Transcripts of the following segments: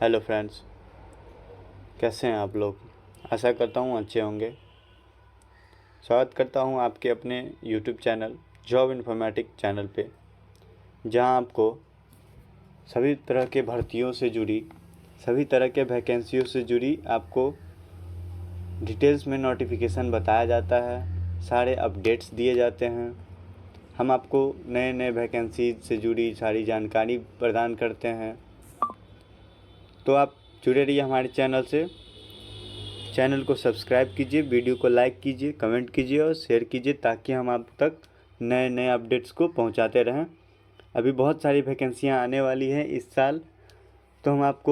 Hello friends, कैसे हैं आप लोग। आशा करता हूँ अच्छे होंगे। स्वागत करता हूँ आपके अपने YouTube channel job informatic channel पे, जहां आपको सभी तरह के भर्तियों से जुड़ी, सभी तरह के वैकेंसियों से जुड़ी आपको डिटेल्स में नोटिफिकेशन बताया जाता है, सारे अपडेट्स दिए जाते हैं। हम आपको नए नए वैकेंसी से जुड़ी सारी जानकारी प्रदान करते हैं। तो आप जुड़े रहिए हमारे चैनल से। चैनल को सब्सक्राइब कीजिए, वीडियो को लाइक कीजिए, कमेंट कीजिए और शेयर कीजिए, ताकि हम आप तक नए नए अपडेट्स को पहुंचाते रहें। अभी बहुत सारी वैकेंसियां आने वाली हैं इस साल, तो आप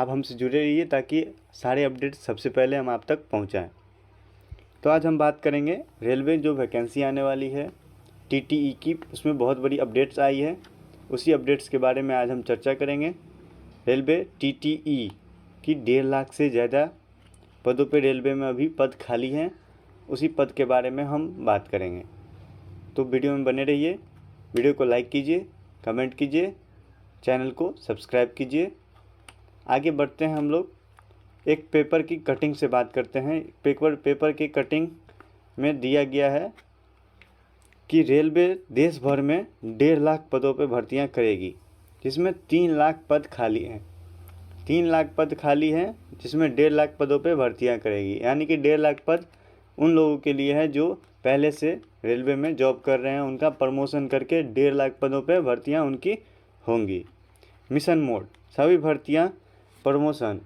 हमसे जुड़े रहिए ताकि सारे अपडेट्स सबसे पहले हम आप तक पहुंचाएं। तो आज हम बात करेंगे रेलवे जो वैकेंसी आने वाली है टीटीई की, उसमें बहुत बड़ी अपडेट्स आई है। उसी अपडेट्स के बारे में आज हम चर्चा करेंगे। रेलवे टीटीई की 1.5 लाख से ज़्यादा पदों पे रेलवे में अभी पद खाली हैं, उसी पद के बारे में हम बात करेंगे। तो वीडियो में बने रहिए, वीडियो को लाइक कीजिए, कमेंट कीजिए, चैनल को सब्सक्राइब कीजिए। आगे बढ़ते हैं हम लोग। एक पेपर की कटिंग से बात करते हैं। पेपर की कटिंग में दिया गया है कि रेलवे देश भर में 1.5 लाख पदों पर भर्तियां करेगी, जिसमें 3 लाख पद खाली हैं। 3 लाख पद खाली हैं, जिसमें 1.5 लाख पदों पे भर्तियां करेगी। यानी कि 1.5 लाख पद उन लोगों के लिए है जो पहले से रेलवे में जॉब कर रहे हैं, उनका प्रमोशन करके 1.5 लाख पदों पे भर्तियां उनकी होंगी। मिशन मोड सभी भर्तियां प्रमोशन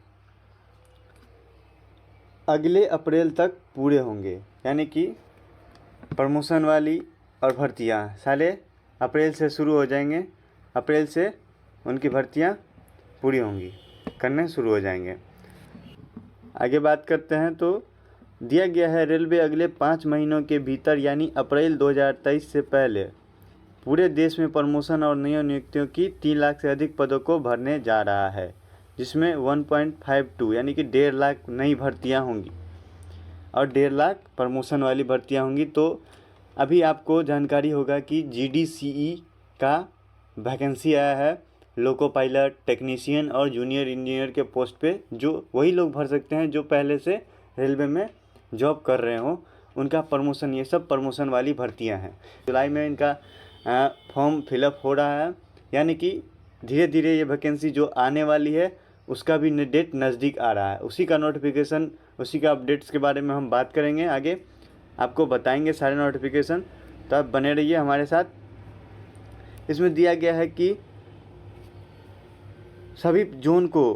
अगले अप्रैल तक पूरे होंगे। यानी कि प्रमोशन वाली और भर्तियां सारे अप्रैल से शुरू हो जाएंगे। अप्रैल से उनकी भर्तियां पूरी होंगी, करने शुरू हो जाएंगे। आगे बात करते हैं तो दिया गया है रेलवे अगले 5 महीनों के भीतर यानी अप्रैल 2023 से पहले पूरे देश में प्रमोशन और नई नियुक्तियों की 3 लाख से अधिक पदों को भरने जा रहा है, जिसमें 1.52 यानी कि 1.5 लाख नई भर्तियां होंगी और 1.5 लाख प्रमोशन वाली भर्तियां होंगी। तो अभी आपको जानकारी होगा कि जीडीसीई का वैकेंसी आया है, लोको पायलट, टेक्नीशियन और जूनियर इंजीनियर के पोस्ट पे, जो वही लोग भर सकते हैं जो पहले से रेलवे में जॉब कर रहे हों। उनका प्रमोशन, ये सब प्रमोशन वाली भर्तियां हैं। जुलाई में इनका फॉर्म फिलअप हो रहा है। यानी कि धीरे धीरे ये वैकेंसी जो आने वाली है उसका भी डेट नज़दीक आ रहा है। उसी का नोटिफिकेशन, उसी का अपडेट्स के बारे में हम बात करेंगे। आगे आपको बताएंगे सारे नोटिफिकेशन, तो आप बने रहिए हमारे साथ। इसमें दिया गया है कि सभी जोन को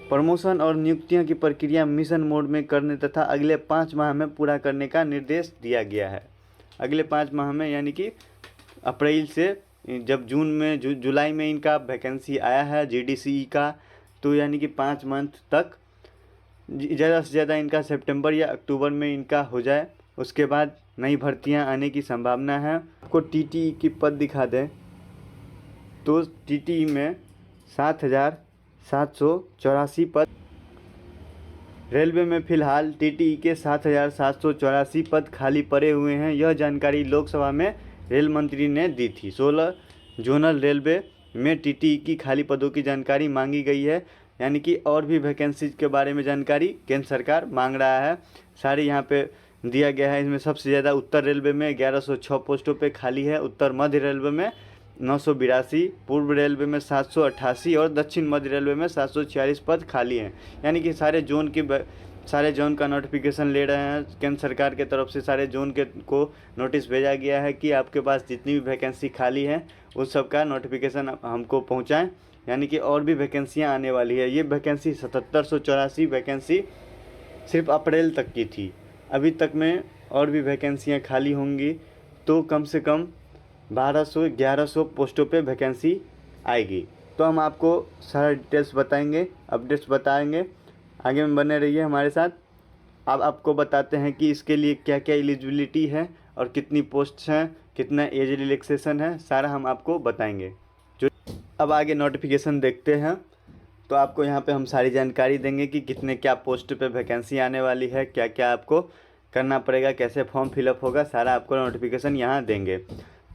प्रमोशन और नियुक्तियों की प्रक्रिया मिशन मोड में करने तथा अगले 5 माह में पूरा करने का निर्देश दिया गया है। अगले 5 माह में, यानी कि अप्रैल से, जब जुलाई में इनका वैकेंसी आया है जीडीसीई का, तो यानी कि 5 मंथ तक, ज़्यादा से ज़्यादा इनका सितंबर या अक्टूबर में इनका हो जाए। उसके बाद नई भर्तियां आने की संभावना है। आपको टीटीई की पद दिखा दें तो टीटीई में 7,784 पद। रेलवे में फिलहाल टीटीई के 7,784 पद खाली पड़े हुए हैं। यह जानकारी लोकसभा में रेल मंत्री ने दी थी। 16 जोनल रेलवे में टीटीई की खाली पदों की जानकारी मांगी गई है। यानी कि और भी वैकेंसीज के बारे में जानकारी केंद्र सरकार मांग रहा है, सारी यहाँ पे दिया गया है। इसमें सबसे ज़्यादा उत्तर रेलवे में 1106 पोस्टों पे खाली है, उत्तर मध्य रेलवे में 982, पूर्व रेलवे में 788 और दक्षिण मध्य रेलवे में 746 पद खाली हैं। यानी कि सारे जोन का नोटिफिकेशन ले रहे हैं केंद्र सरकार के तरफ से। सारे जोन को नोटिस भेजा गया है कि आपके पास जितनी भी वैकेंसी खाली है उस सब का नोटिफिकेशन हमको पहुंचाएं। यानी कि और भी वैकेंसियां आने वाली है। ये वैकेंसी 7,784 वैकेंसी सिर्फ अप्रैल तक की थी। अभी तक में और भी वैकेंसियाँ खाली होंगी, तो कम से कम 1,200-1,100 पोस्टों पे वैकेंसी आएगी। तो हम आपको सारा डिटेल्स बताएंगे, अपडेट्स बताएंगे। आगे में बने रहिए हमारे साथ। अब आपको बताते हैं कि इसके लिए क्या क्या एलिजिबिलिटी है और कितनी पोस्ट्स हैं, कितना एज रिलैक्सेशन है, सारा हम आपको बताएंगे। अब आगे नोटिफिकेशन देखते हैं तो आपको यहाँ पे हम सारी जानकारी देंगे कि कितने क्या पोस्ट पे वैकेंसी आने वाली है, क्या क्या आपको करना पड़ेगा, कैसे फॉर्म फिलअप होगा, सारा आपको नोटिफिकेशन यहाँ देंगे।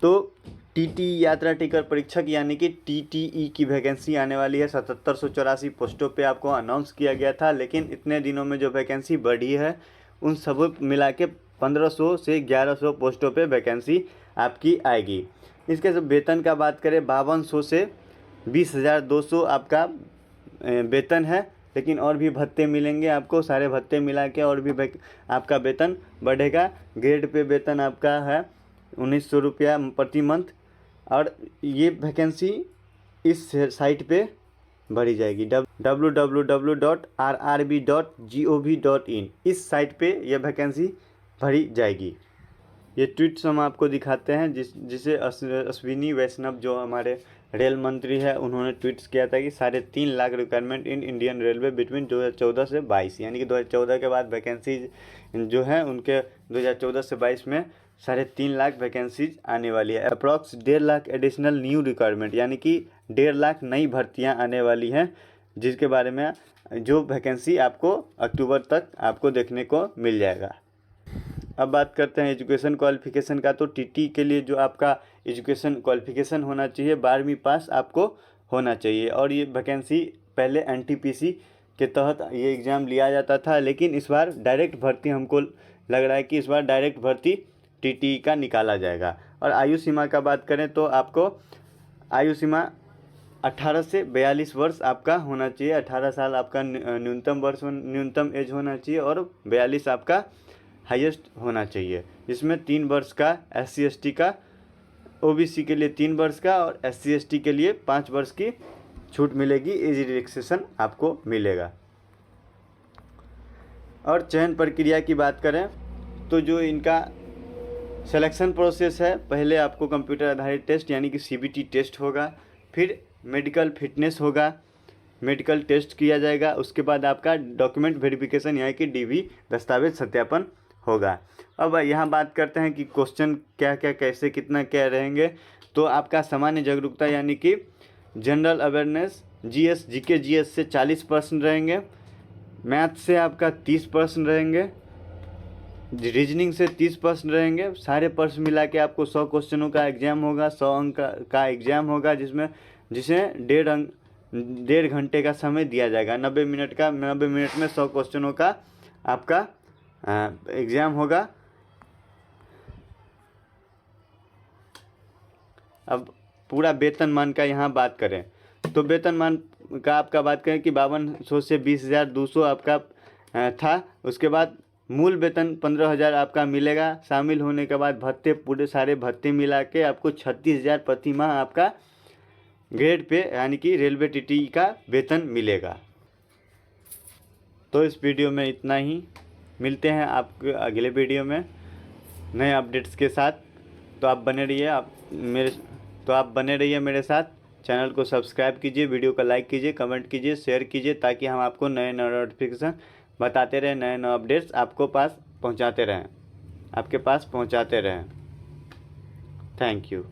तो टीटी यात्रा टिकट परीक्षक यानी कि टीटीई की वैकेंसी आने वाली है। 7784 पोस्टों पे आपको अनाउंस किया गया था, लेकिन इतने दिनों में जो वैकेंसी बढ़ी है उन सब मिला के 1500 से 1100 पोस्टों पे वैकेंसी आपकी आएगी। इसके सब वेतन का बात करें 5200 से 20,200 आपका वेतन है, लेकिन और भी भत्ते मिलेंगे आपको। सारे भत्ते मिला के और भी आपका वेतन बढ़ेगा। ग्रेड पे वेतन आपका है 1900 रुपया प्रति मंथ, और ये वैकेंसी इस साइट पे भरी जाएगी www.rrb.gov.in। इस साइट पे ये वैकेंसी भरी जाएगी। ये ट्वीट्स हम आपको दिखाते हैं जिसे अश्विनी वैष्णव जो हमारे रेल मंत्री है उन्होंने ट्वीट्स किया था कि 3.5 lakh requirement in Indian railway between 2014 से 22, यानी कि 2014 के बाद वैकेंसीज जो है उनके 2014 से 22 में 3.5 लाख वैकेंसीज आने वाली है। Approx 1.5 lakh additional new requirement, यानी कि 1.5 लाख नई भर्तियां आने वाली हैं, जिसके बारे में जो वैकेंसी आपको अक्टूबर तक आपको देखने को मिल जाएगा। अब बात करते हैं एजुकेशन क्वालिफिकेशन का। तो टीटी के लिए जो आपका एजुकेशन क्वालिफिकेशन होना चाहिए 12वीं पास आपको होना चाहिए। और ये वैकेंसी पहले एनटीपीसी के तहत ये एग्ज़ाम लिया जाता था, लेकिन इस बार डायरेक्ट भर्ती हमको लग रहा है कि इस बार डायरेक्ट भर्ती टीटी का निकाला जाएगा। और आयु सीमा का बात करें तो आपको आयु सीमा 18 से 42 वर्ष आपका होना चाहिए। 18 साल आपका न्यूनतम एज होना चाहिए और 42 आपका हाईएस्ट होना चाहिए, जिसमें 3 वर्ष का SC/ST का, OBC के लिए 3 वर्ष का और SC/ST के लिए 5 वर्ष की छूट मिलेगी। एज रिलैक्सेशन आपको मिलेगा। और चयन प्रक्रिया की बात करें तो जो इनका सिलेक्शन प्रोसेस है, पहले आपको कंप्यूटर आधारित टेस्ट यानी कि CBT टेस्ट होगा, फिर मेडिकल फिटनेस होगा, मेडिकल टेस्ट किया जाएगा। उसके बाद आपका डॉक्यूमेंट वेरिफिकेशन यानी कि DV दस्तावेज सत्यापन होगा। अब यहाँ बात करते हैं कि क्वेश्चन क्या क्या कैसे कितना क्या रहेंगे। तो आपका सामान्य जागरूकता यानी कि general awareness GS GK GS से 40% रहेंगे, मैथ से आपका 30% रहेंगे, रीजनिंग से 30% रहेंगे। सारे प्रश्न मिला के आपको 100 क्वेश्चनों का एग्जाम होगा, 100 अंक का एग्जाम होगा, जिसे 1.5 घंटे का समय दिया जाएगा। 90 मिनट का, 90 मिनट में 100 क्वेश्चनों का आपका एग्ज़ाम होगा। अब पूरा वेतनमान का यहाँ बात करें तो वेतनमान का आपका बात करें कि 5200 से 20,200 आपका था। उसके बाद मूल वेतन 15,000 आपका मिलेगा। शामिल होने के बाद भत्ते, पूरे सारे भत्ते मिला के आपको 36,000 प्रति माह आपका ग्रेड पे यानी कि रेलवे टीटी का वेतन मिलेगा। तो इस वीडियो में इतना ही। मिलते हैं आपके अगले वीडियो में नए अपडेट्स के साथ। तो आप बने रहिए मेरे साथ। चैनल को सब्सक्राइब कीजिए, वीडियो को लाइक कीजिए, कमेंट कीजिए, शेयर कीजिए, ताकि हम आपको नए नोटिफिकेशन बताते रहें, नए अपडेट्स आपके पास पहुंचाते रहें। Thank you.